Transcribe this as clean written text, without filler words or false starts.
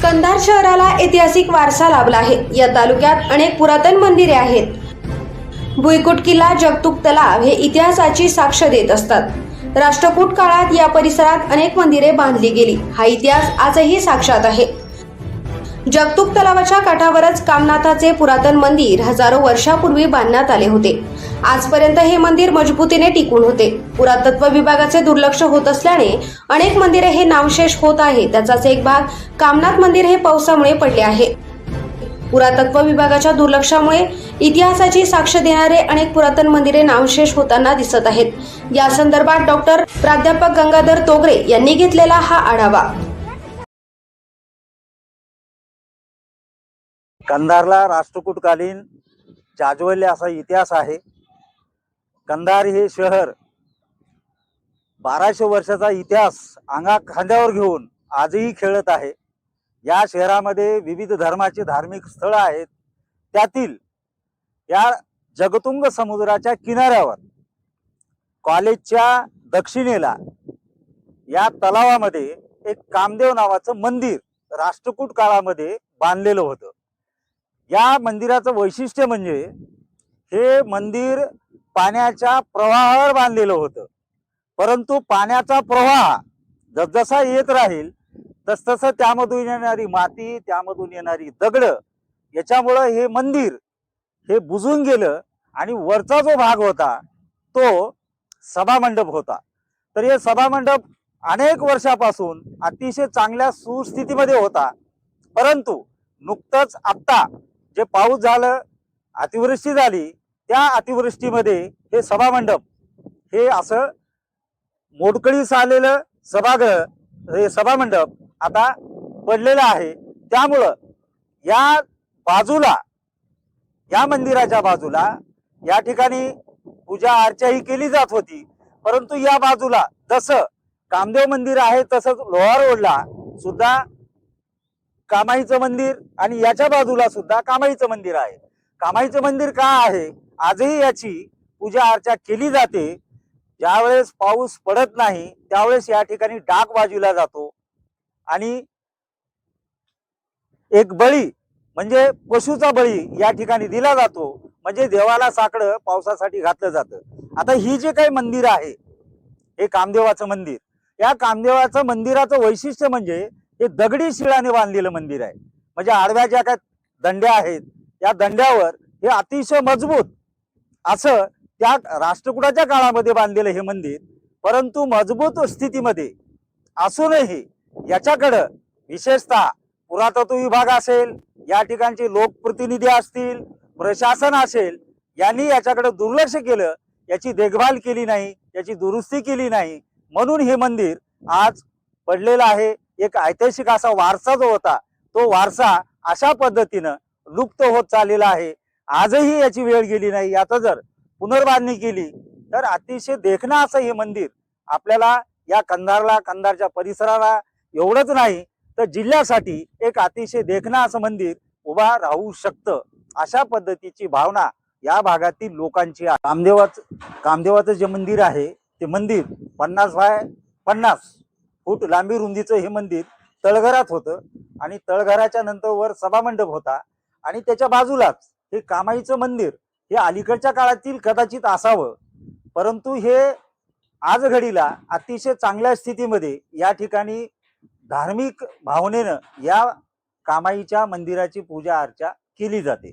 कंधार शहराला ऐतिहासिक वारसा लाभला आहे। या तालुक्यात अनेक पुरातन मंदिरे आहेत। भुईकोट किल्ला, जगतूक तलाव हे इतिहासाची साक्ष देत असतात। राष्ट्रकूट काळात या परिसरात अनेक मंदिरे बांधली गेली, हा इतिहास आजही साक्षात आहे। जगतूक तलावाच्या काठावरच कामनाथाचे पुरातन मंदिर हजारो वर्षापूर्वी बांधण्यात आले होते। आजपर्यंत हे मंदिर मजबूतीने टिकून होते। पुरातत्व विभागाचे दुर्लक्ष होत असल्याने अनेक मंदिरे हे नामशेष होत आहे। त्याचाच एक भाग कामनाथ मंदिर हे पावसामुळे पडले आहे। पुरातत्व विभागाच्या दुर्लक्षामुळे इतिहासाची साक्ष देणारे अनेक पुरातन मंदिरे नामशेष होताना दिसत आहेत। या संदर्भात डॉक्टर प्राध्यापक गंगाधर तोगरे यांनी घेतलेला हा आढावा। कंधारला राष्ट्रकूटकालीन जाज्वल्य असा इतिहास आहे। कंधार हे शहर 1200 वर्षाचा इतिहास खांद्यावर घेऊन आजही खेळत आहे। या शहरामध्ये विविध धर्माचे धार्मिक स्थळ आहेत। त्यातील या जगतुंग समुद्राच्या किनाऱ्यावर कॉलेजच्या दक्षिणेला या तलावामध्ये एक कामदेव नावाचं मंदिर राष्ट्रकूट काळामध्ये बांधलेलं होतं। या मंदिराचं वैशिष्ट्य म्हणजे हे मंदिर पाण्याच्या प्रवाहावर बांधलेलं होतं, परंतु पाण्याचा प्रवाह जसजसा येत राहील तसतसं त्यामधून येणारी माती, त्यामधून येणारी दगड याच्यामुळं हे मंदिर हे बुजून गेलं आणि वरचा जो भाग होता तो सभामंडप होता। तर हे सभामंडप अनेक वर्षापासून अतिशय चांगल्या सुस्थितीमध्ये होता, परंतु नुकतंच आत्ता जे पाऊस झालं, अतिवृष्टी झाली, त्या अतिवृष्टीमध्ये हे सभामंडप हे असं मोडकळीस आलेलं सभागृह हे सभामंडप आता पडलेलं आहे। त्यामुळं या बाजूला, या मंदिराच्या बाजूला या ठिकाणी पूजा अर्चा ही केली जात होती, परंतु या बाजूला जसं कामदेव मंदिर आहे तसंच लोहार रोडला सुद्धा कामाईचं मंदिर आणि याच्या बाजूला सुद्धा कामाईचं मंदिर आहे। कामाईचं मंदिर का आहे, आजही याची पूजा अर्चा केली जाते। ज्यावेळेस पाऊस पडत नाही त्यावेळेस या ठिकाणी डाक वाजविला जातो आणि एक बळी म्हणजे पशुचा बळी या ठिकाणी दिला जातो, म्हणजे देवाला साकडं पावसासाठी घातलं जातं। आता ही जे काही मंदिर आहे हे कामदेवाचं मंदिर, या कामदेवाचं मंदिराचं वैशिष्ट्य म्हणजे हे दगडी शिळाने बांधलेलं मंदिर आहे। म्हणजे आडव्या ज्या काही दंड्या आहेत या दंड्यावर हे अतिशय मजबूत असं त्या राष्ट्रकुटाच्या काळामध्ये बांधलेलं हे मंदिर, परंतु मजबूत स्थितीमध्ये असूनही याच्याकडं विशेषतः पुरातत्व विभाग असेल, या ठिकाणचे लोकप्रतिनिधी असतील, प्रशासन असेल, यांनी याच्याकडे दुर्लक्ष केलं, याची देखभाल केली नाही, याची दुरुस्ती केली नाही, म्हणून हे मंदिर आज पडलेलं आहे। एक ऐतिहासिक असा वारसा जो होता तो वारसा अशा पद्धतीनं लुप्त होत चाललेला आहे। आजही याची वेळ गेली नाही। याचं जर पुनर्बांधणी केली तर अतिशय देखणं असं हे मंदिर आपल्याला या कंधारला, कंधारच्या परिसराला एवढंच नाही तर जिल्ह्यासाठी एक अतिशय देखणं असं मंदिर उभा राहू शकतं, अशा पद्धतीची भावना या भागातील लोकांची आहे। कामदेवाचं जे मंदिर आहे ते मंदिर 50 बाय 50 फूट लांबी रुंदीचं हे मंदिर तळघरात होतं आणि तळघराच्या नंतर वर सभामंडप होता आणि त्याच्या बाजूलाच हे कामाईचं मंदिर हे अलीकडच्या काळातील कदाचित असावं, परंतु हे आज घडीला अतिशय चांगल्या स्थितीमध्ये या ठिकाणी धार्मिक भावनेनं या कामाईच्या मंदिराची पूजा अर्चा केली जाते।